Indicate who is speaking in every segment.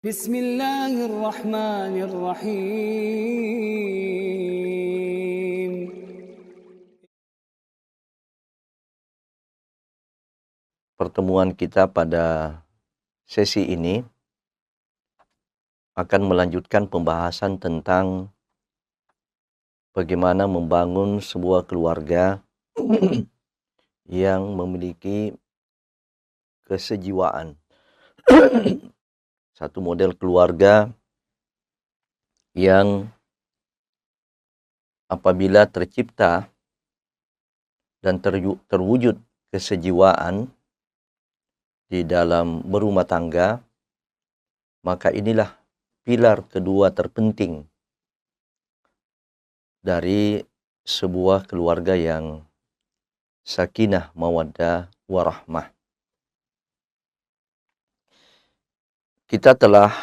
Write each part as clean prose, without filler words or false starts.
Speaker 1: بسم الله الرحمن الرحيم.
Speaker 2: Pertemuan kita pada sesi ini akan melanjutkan pembahasan tentang bagaimana membangun sebuah keluarga yang memiliki kesejiwaan. Satu model keluarga yang apabila tercipta dan terwujud kesejiwaan di dalam berumah tangga, maka inilah pilar kedua terpenting dari sebuah keluarga yang sakinah, mawaddah, warahmah. Kita telah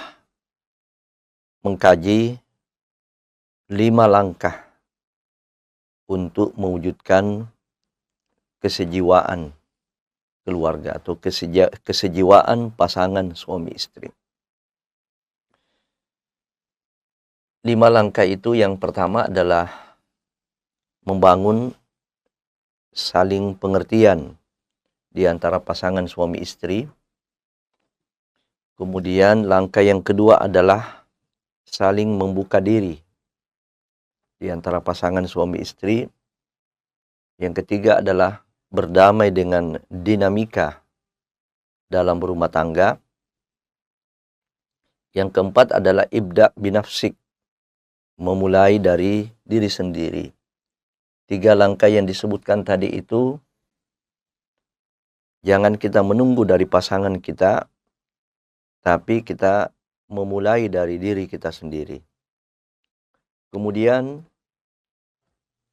Speaker 2: mengkaji 5 langkah untuk mewujudkan kesejiwaan keluarga atau kesejiwaan pasangan suami istri. 5 langkah itu yang pertama adalah membangun saling pengertian di antara pasangan suami istri. Kemudian langkah yang kedua adalah saling membuka diri di antara pasangan suami istri. Yang ketiga adalah berdamai dengan dinamika dalam berumah tangga. Yang keempat adalah ibda' binafsik, memulai dari diri sendiri. 3 langkah yang disebutkan tadi itu, jangan kita menunggu dari pasangan kita, tapi kita memulai dari diri kita sendiri. Kemudian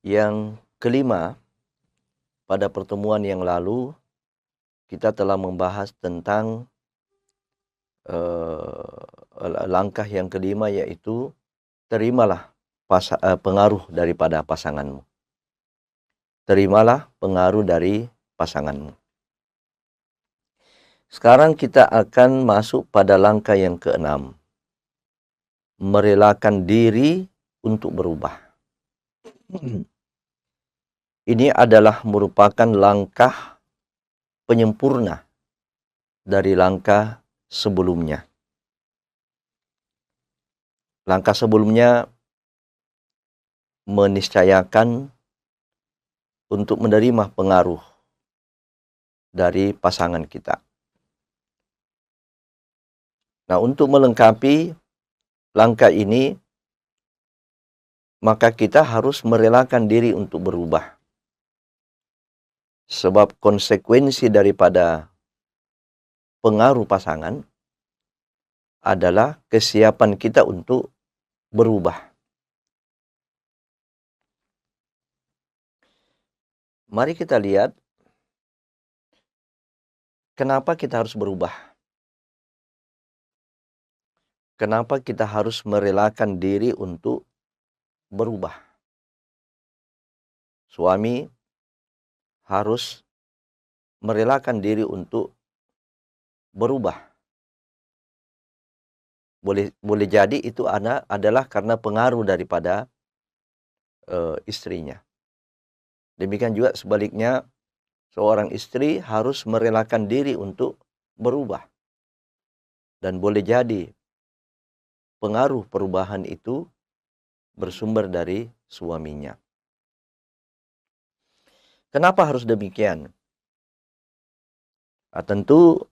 Speaker 2: yang kelima, pada pertemuan yang lalu kita telah membahas tentang langkah yang kelima, yaitu terimalah pengaruh daripada pasanganmu. Terimalah pengaruh dari pasanganmu. Sekarang kita akan masuk pada langkah yang keenam. Merelakan diri untuk berubah. Ini adalah merupakan langkah penyempurna dari langkah sebelumnya. Langkah sebelumnya meniscayakan untuk menerima pengaruh dari pasangan kita. Nah, untuk melengkapi langkah ini, maka kita harus merelakan diri untuk berubah. Sebab konsekuensi daripada pengaruh pasangan adalah kesiapan kita untuk berubah. Mari kita lihat kenapa kita harus berubah. Kenapa kita harus merelakan diri untuk berubah? Suami harus merelakan diri untuk berubah. Boleh jadi itu adalah karena pengaruh daripada istrinya. Demikian juga sebaliknya, seorang istri harus merelakan diri untuk berubah. Dan boleh jadi pengaruh perubahan itu bersumber dari suaminya. Kenapa harus demikian? Tentu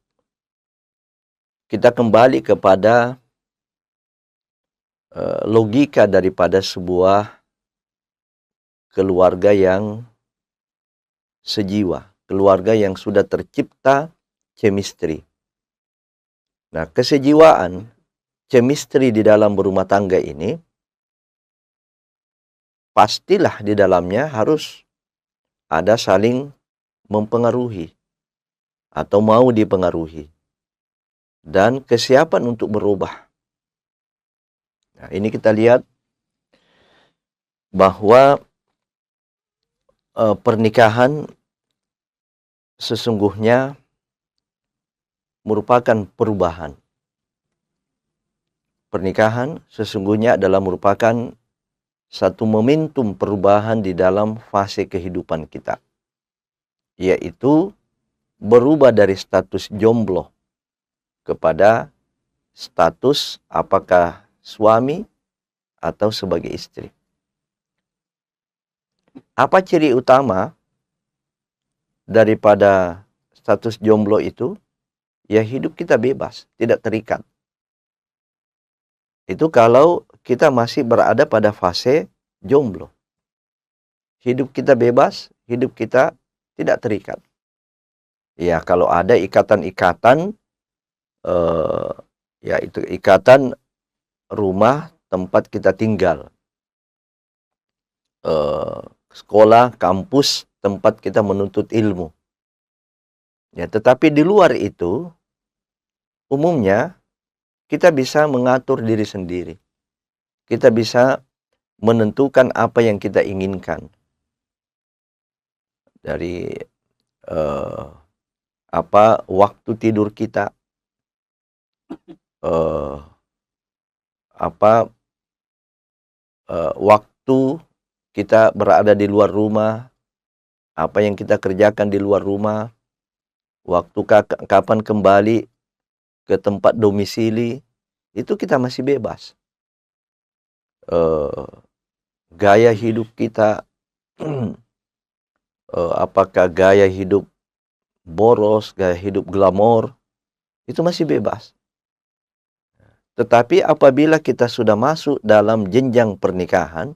Speaker 2: kita kembali kepada logika daripada sebuah keluarga yang sejiwa, keluarga yang sudah tercipta chemistry. Nah, kesejiwaan, chemistry di dalam berumah tangga ini, pastilah di dalamnya harus ada saling mempengaruhi atau mau dipengaruhi, dan kesiapan untuk berubah. Nah, ini kita lihat bahwa pernikahan sesungguhnya merupakan perubahan. pernikahan sesungguhnya adalah merupakan satu momentum perubahan di dalam fase kehidupan kita, yaitu berubah dari status jomblo kepada status apakah suami atau sebagai istri. Apa ciri utama daripada status jomblo itu? Ya, hidup kita bebas, tidak terikat. Itu kalau kita masih berada pada fase jomblo. Hidup kita bebas, hidup kita tidak terikat. Ya, kalau ada ikatan-ikatan, ya itu ikatan rumah tempat kita tinggal, sekolah, kampus, tempat kita menuntut ilmu. Ya, tetapi di luar itu, umumnya kita bisa mengatur diri sendiri. Kita bisa menentukan apa yang kita inginkan. Dari waktu tidur kita, waktu kita berada di luar rumah, apa yang kita kerjakan di luar rumah, waktu kapan kembali ke tempat domisili, itu kita masih bebas. Gaya hidup kita, apakah gaya hidup boros, gaya hidup glamor, itu masih bebas. Tetapi apabila kita sudah masuk dalam jenjang pernikahan,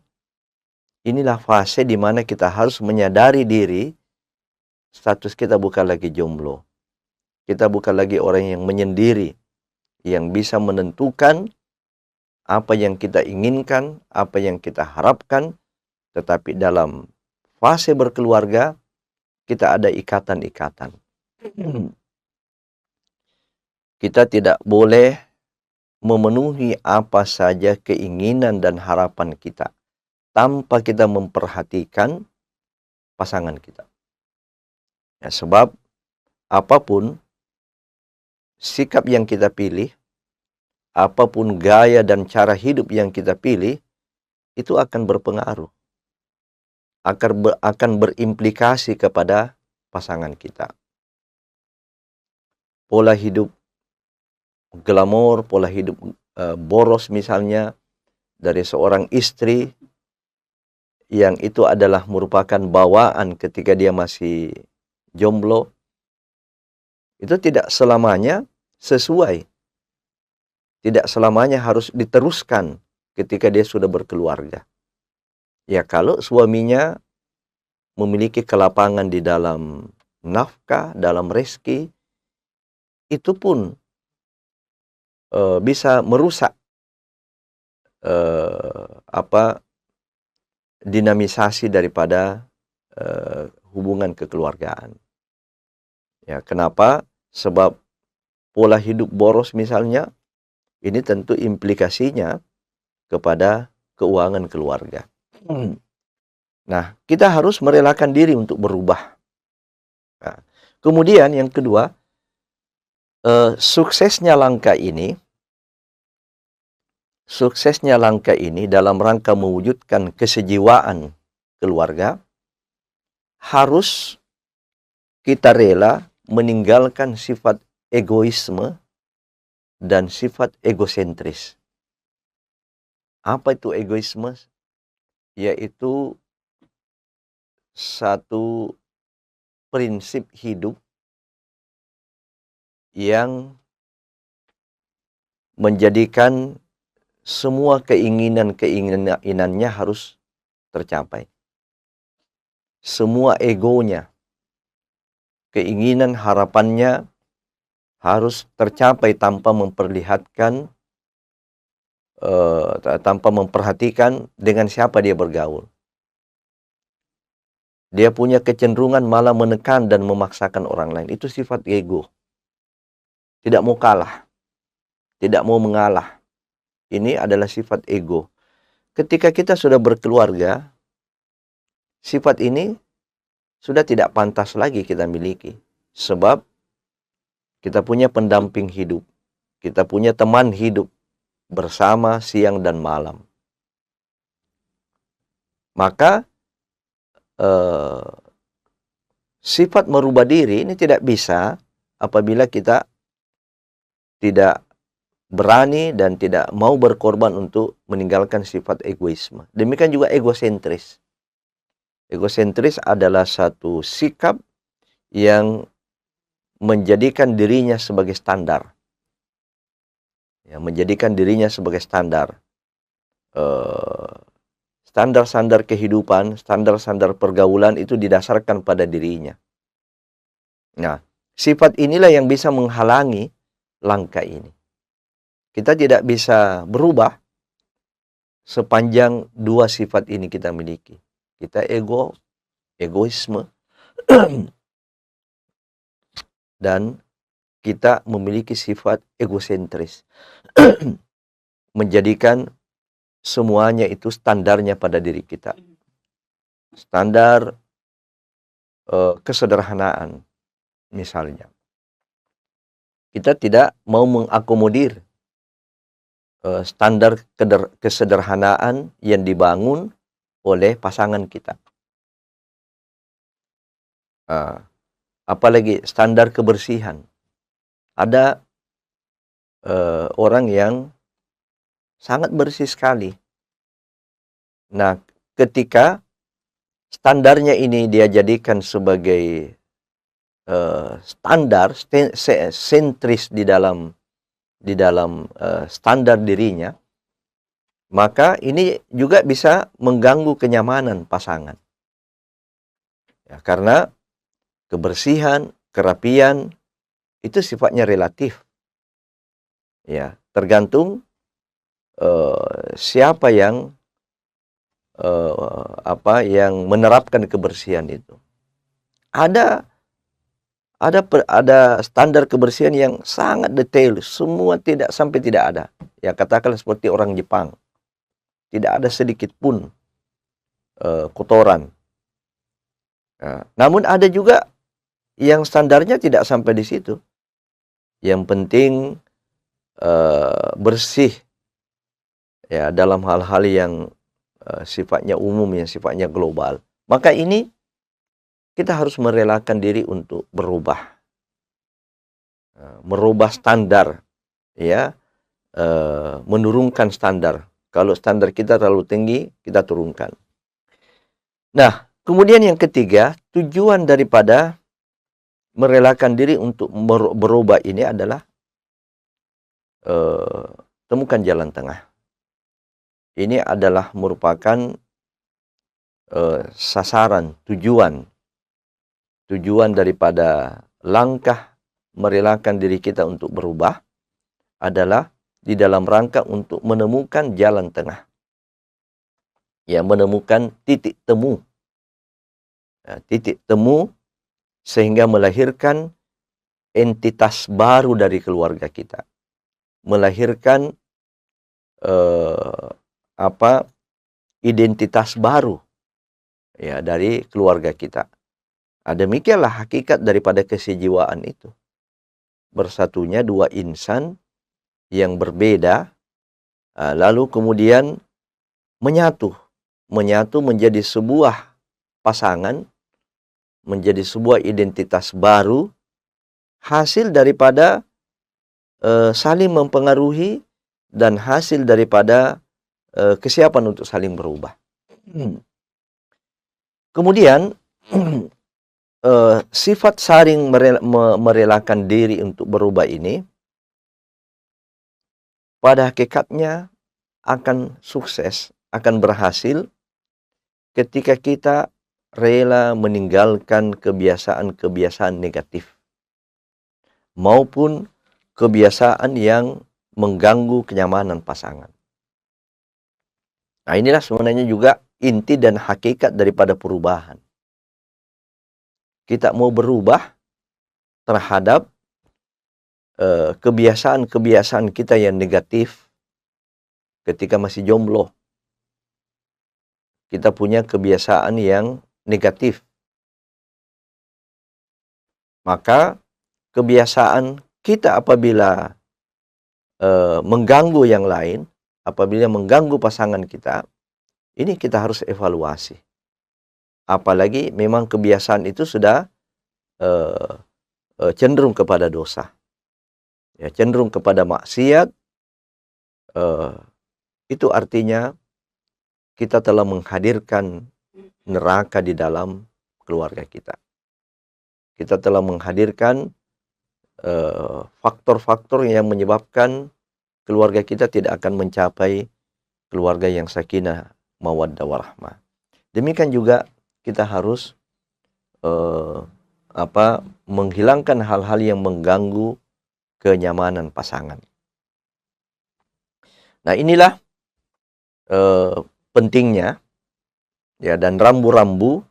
Speaker 2: inilah fase di mana kita harus menyadari diri, status kita bukan lagi jomblo. Kita bukan lagi orang yang menyendiri, yang bisa menentukan apa yang kita inginkan, apa yang kita harapkan, tetapi dalam fase berkeluarga, kita ada ikatan-ikatan. Kita tidak boleh memenuhi apa saja keinginan dan harapan kita tanpa kita memperhatikan pasangan kita. Ya, sebab apapun sikap yang kita pilih, apapun gaya dan cara hidup yang kita pilih, itu akan berpengaruh, akan berimplikasi kepada pasangan kita. Pola hidup glamor, pola hidup boros misalnya, dari seorang istri, yang itu adalah merupakan bawaan ketika dia masih jomblo, itu tidak selamanya sesuai. Tidak selamanya harus diteruskan ketika dia sudah berkeluarga. Ya, kalau suaminya memiliki kelapangan di dalam nafkah, dalam rezeki, itu pun bisa merusak dinamisasi daripada hubungan kekeluargaan. Ya, kenapa? Sebab pola hidup boros misalnya, ini tentu implikasinya kepada keuangan keluarga. Nah, kita harus merelakan diri untuk berubah. Nah, kemudian yang kedua, suksesnya langkah ini dalam rangka mewujudkan kesejiwaan keluarga, harus kita rela meninggalkan sifat egoisme dan sifat egosentris. Apa itu egoisme? Yaitu satu prinsip hidup yang menjadikan semua keinginannya harus tercapai. Semua egonya, keinginan, harapannya harus tercapai tanpa memperlihatkan, tanpa memperhatikan dengan siapa dia bergaul. Dia punya kecenderungan malah menekan dan memaksakan orang lain. Itu sifat ego. Tidak mau kalah, tidak mau mengalah. Ini adalah sifat ego. Ketika kita sudah berkeluarga, sifat ini sudah tidak pantas lagi kita miliki. Sebab kita punya pendamping hidup, kita punya teman hidup, bersama siang dan malam. Maka sifat merubah diri ini tidak bisa apabila kita tidak berani dan tidak mau berkorban untuk meninggalkan sifat egoisme. Demikian juga egosentris. Egosentris adalah satu sikap yang menjadikan dirinya sebagai standar. Ya, menjadikan dirinya sebagai standar. Standar-standar kehidupan, standar-standar pergaulan itu didasarkan pada dirinya. Nah, sifat inilah yang bisa menghalangi langkah ini. Kita tidak bisa berubah sepanjang dua sifat ini kita miliki. Kita egoisme, dan kita memiliki sifat egosentris. Menjadikan semuanya itu standarnya pada diri kita. Standar kesederhanaan misalnya. Kita tidak mau mengakomodir standar kesederhanaan yang dibangun oleh pasangan kita. Apalagi standar kebersihan. Ada orang yang sangat bersih sekali. Nah, ketika standarnya ini dia jadikan sebagai standar sentris di dalam standar dirinya, maka ini juga bisa mengganggu kenyamanan pasangan. Ya, karena kebersihan, kerapian itu sifatnya relatif. Ya, tergantung siapa yang menerapkan kebersihan itu. Ada standar kebersihan yang sangat detail, semua sampai tidak ada. Ya, katakanlah seperti orang Jepang. Tidak ada sedikit pun kotoran. Namun ada juga yang standarnya tidak sampai di situ. Yang penting bersih, ya, dalam hal-hal yang sifatnya umum, yang sifatnya global. Maka ini kita harus merelakan diri untuk berubah. Merubah standar, ya, menurunkan standar. Kalau standar kita terlalu tinggi, kita turunkan. Nah, kemudian yang ketiga, tujuan daripada merelakan diri untuk berubah ini adalah temukan jalan tengah. Ini adalah merupakan sasaran, tujuan daripada langkah merelakan diri kita untuk berubah adalah di dalam rangka untuk menemukan jalan tengah. Ya, menemukan titik temu. Ya, titik temu sehingga melahirkan entitas baru dari keluarga kita. Melahirkan identitas baru, ya, dari keluarga kita. Demikianlah hakikat daripada kesejiwaan itu. Bersatunya dua insan yang berbeda, lalu kemudian menyatu menjadi sebuah pasangan, menjadi sebuah identitas baru, hasil daripada saling mempengaruhi dan hasil daripada kesiapan untuk saling berubah. Kemudian sifat saling merelakan diri untuk berubah ini pada hakikatnya akan sukses, akan berhasil ketika kita rela meninggalkan kebiasaan-kebiasaan negatif maupun kebiasaan yang mengganggu kenyamanan pasangan. Nah, inilah sebenarnya juga inti dan hakikat daripada perubahan. Kita mau berubah terhadap kebiasaan-kebiasaan kita yang negatif ketika masih jomblo. Kita punya kebiasaan yang negatif. Maka kebiasaan kita apabila mengganggu yang lain, apabila mengganggu pasangan kita, ini kita harus evaluasi. Apalagi memang kebiasaan itu sudah eh, cenderung kepada dosa, ya, cenderung kepada maksiat. eh, itu artinya kita telah menghadirkan neraka di dalam keluarga kita. Kita telah menghadirkan faktor-faktor yang menyebabkan keluarga kita tidak akan mencapai keluarga yang sakinah, mawaddah, warahmah. Demikian juga kita harus menghilangkan hal-hal yang mengganggu kenyamanan pasangan. Nah, inilah pentingnya, ya, dan rambu-rambu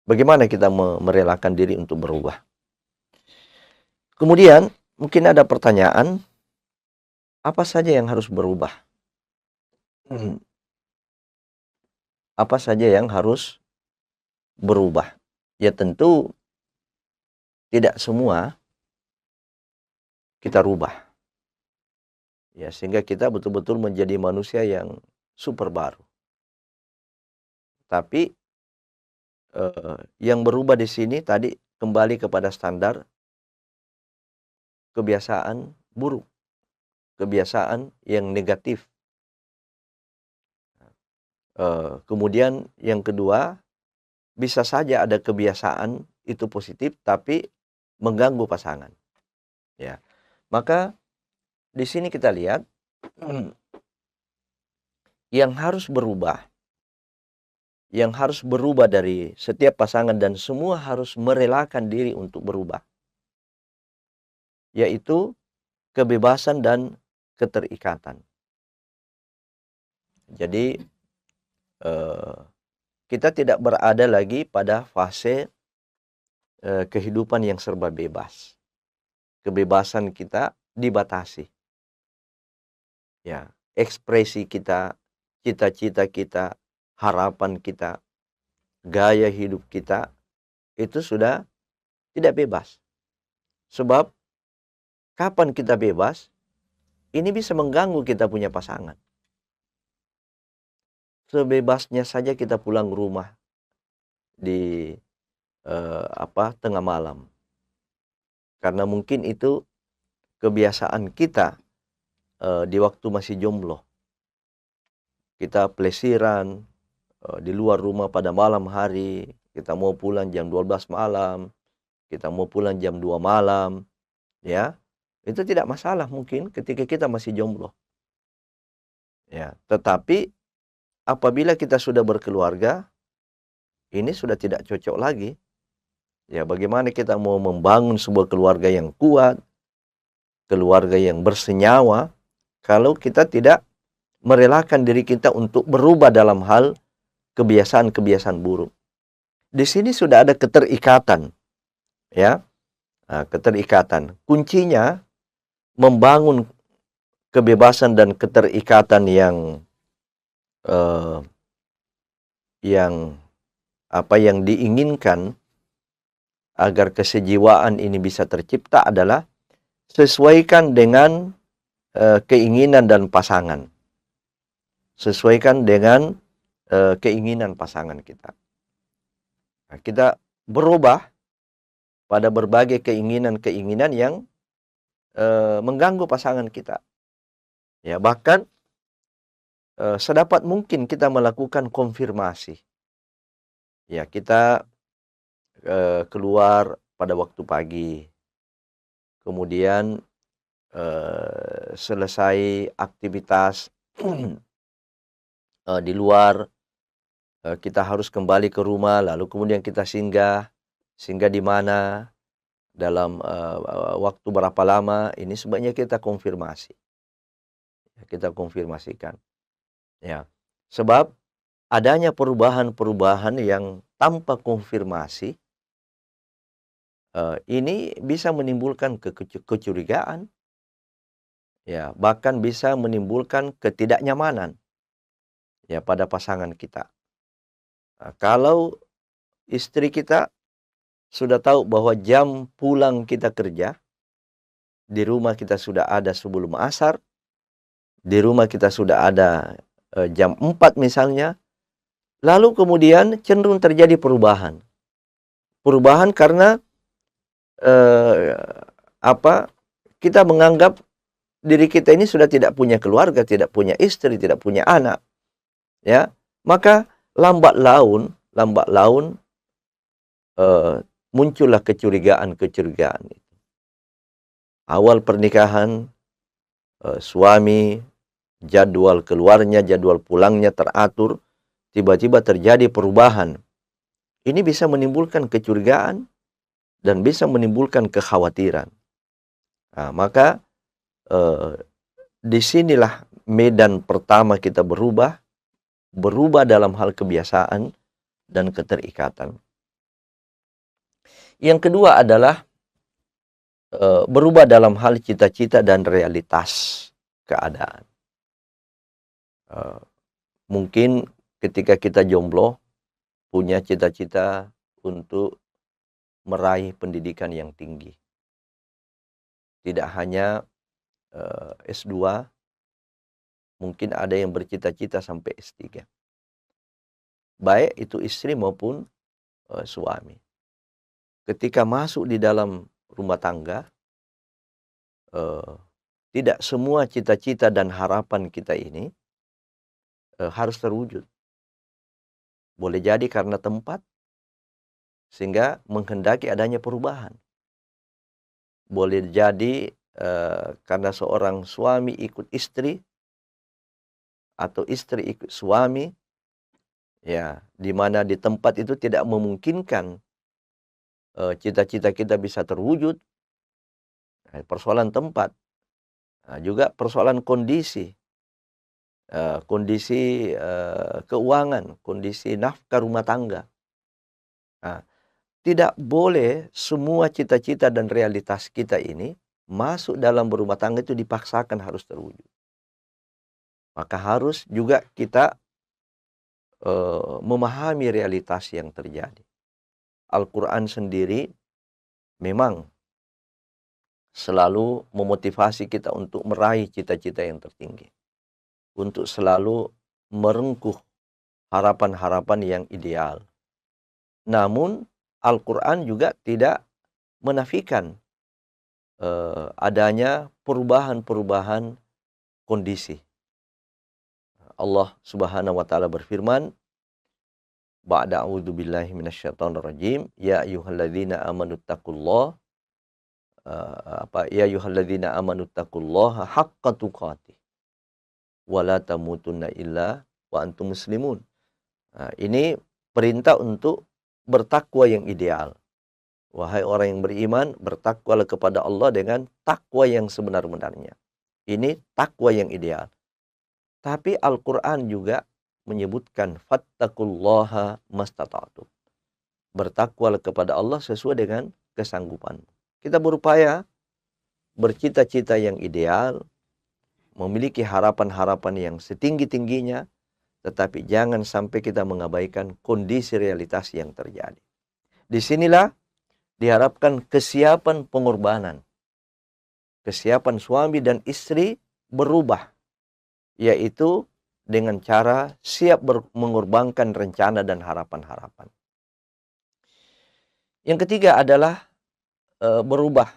Speaker 2: bagaimana kita merelakan diri untuk berubah. Kemudian mungkin ada pertanyaan, apa saja yang harus berubah? Apa saja yang harus berubah? Ya, tentu tidak semua kita rubah, ya, sehingga kita betul-betul menjadi manusia yang super baru. Tapi yang berubah di sini tadi kembali kepada standar kebiasaan buruk, kebiasaan yang negatif. Kemudian yang kedua, bisa saja ada kebiasaan itu positif tapi mengganggu pasangan. Ya, maka di sini kita lihat yang harus berubah dari setiap pasangan, dan semua harus merelakan diri untuk berubah, yaitu kebebasan dan keterikatan. Jadi kita tidak berada lagi pada fase kehidupan yang serba bebas. Kebebasan kita dibatasi. Ya, ekspresi kita, cita-cita kita, harapan kita, gaya hidup kita itu sudah tidak bebas. Sebab kapan kita bebas, ini bisa mengganggu kita punya pasangan. Sebebasnya saja kita pulang rumah di tengah malam, karena mungkin itu kebiasaan kita di waktu masih jomblo. Kita pelesiran di luar rumah pada malam hari, kita mau pulang jam 12 malam, kita mau pulang jam 2 malam, ya. Itu tidak masalah mungkin ketika kita masih jomblo. Ya, tetapi apabila kita sudah berkeluarga, ini sudah tidak cocok lagi. Ya, bagaimana kita mau membangun sebuah keluarga yang kuat, keluarga yang bersenyawa, kalau kita tidak merelakan diri kita untuk berubah dalam hal kebiasaan-kebiasaan buruk. Di sini sudah ada keterikatan, ya, keterikatan. Kuncinya membangun kebebasan dan keterikatan yang diinginkan agar kesejiwaan ini bisa tercipta adalah sesuaikan dengan keinginan dan pasangan. Sesuaikan dengan keinginan pasangan kita. Nah, kita berubah pada berbagai keinginan-keinginan yang mengganggu pasangan kita. Ya, bahkan sedapat mungkin kita melakukan konfirmasi. Ya, kita keluar pada waktu pagi, kemudian selesai aktivitas di luar, kita harus kembali ke rumah, lalu kemudian kita singgah di mana, dalam waktu berapa lama, ini sebaiknya kita konfirmasi. Kita konfirmasikan. Ya, sebab adanya perubahan-perubahan yang tanpa konfirmasi, ini bisa menimbulkan kecurigaan, ya, bahkan bisa menimbulkan ketidaknyamanan, ya, pada pasangan kita. Nah, kalau istri kita sudah tahu bahwa jam pulang kita kerja, di rumah kita sudah ada sebelum asar, di rumah kita sudah ada jam 4 misalnya, lalu kemudian cenderung terjadi perubahan. Perubahan karena eh, kita menganggap diri kita ini sudah tidak punya keluarga, tidak punya istri, tidak punya anak, ya. Maka lambat laun muncullah kecurigaan. Awal pernikahan, suami jadwal keluarnya, jadwal pulangnya teratur, tiba-tiba terjadi perubahan. Ini bisa menimbulkan kecurigaan dan bisa menimbulkan kekhawatiran. Nah, maka disinilah medan pertama kita berubah dalam hal kebiasaan dan keterikatan. Yang kedua adalah berubah dalam hal cita-cita dan realitas keadaan. Mungkin ketika kita jomblo, punya cita-cita untuk meraih pendidikan yang tinggi. Tidak hanya S2, mungkin ada yang bercita-cita sampai S3. Baik itu istri maupun suami. Ketika masuk di dalam rumah tangga, tidak semua cita-cita dan harapan kita ini harus terwujud. Boleh jadi karena tempat, sehingga menghendaki adanya perubahan. Boleh jadi karena seorang suami ikut istri, atau istri ikut suami, ya, di mana di tempat itu tidak memungkinkan cita-cita kita bisa terwujud. Persoalan tempat, juga persoalan kondisi, keuangan, kondisi nafkah rumah tangga. Tidak boleh semua cita-cita dan realitas kita ini masuk dalam berumah tangga itu dipaksakan harus terwujud. Maka harus juga kita memahami realitas yang terjadi. Al-Quran sendiri memang selalu memotivasi kita untuk meraih cita-cita yang tertinggi, untuk selalu merengkuh harapan-harapan yang ideal. Namun Al-Quran juga tidak menafikan adanya perubahan-perubahan kondisi. Allah Subhanahu wa taala berfirman, ba'da a'udzubillahi minasyaitonir rajim, ya ayyuhalladzina amanu taqullaha ya ayyuhalladzina amanu taqullaha haqqa tuqatih wa la tamutunna illa wa antum muslimun. Ini perintah untuk bertakwa yang ideal. Wahai orang yang beriman, bertakwalah kepada Allah dengan takwa yang sebenar-benarnya. Ini takwa yang ideal. Tapi Al-Quran juga menyebutkan fattaqullaha mastata'tum. Bertakwalah kepada Allah sesuai dengan kesanggupan. Kita berupaya bercita-cita yang ideal, memiliki harapan-harapan yang setinggi-tingginya, tetapi jangan sampai kita mengabaikan kondisi realitas yang terjadi. Disinilah diharapkan kesiapan pengorbanan. Kesiapan suami dan istri berubah, yaitu dengan cara siap mengorbankan rencana dan harapan-harapan. Yang ketiga adalah berubah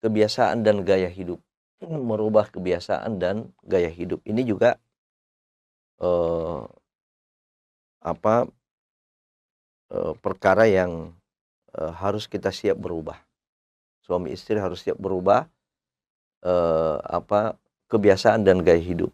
Speaker 2: kebiasaan dan gaya hidup. Merubah kebiasaan dan gaya hidup ini juga perkara yang harus kita siap berubah. Suami istri harus siap berubah kebiasaan dan gaya hidup.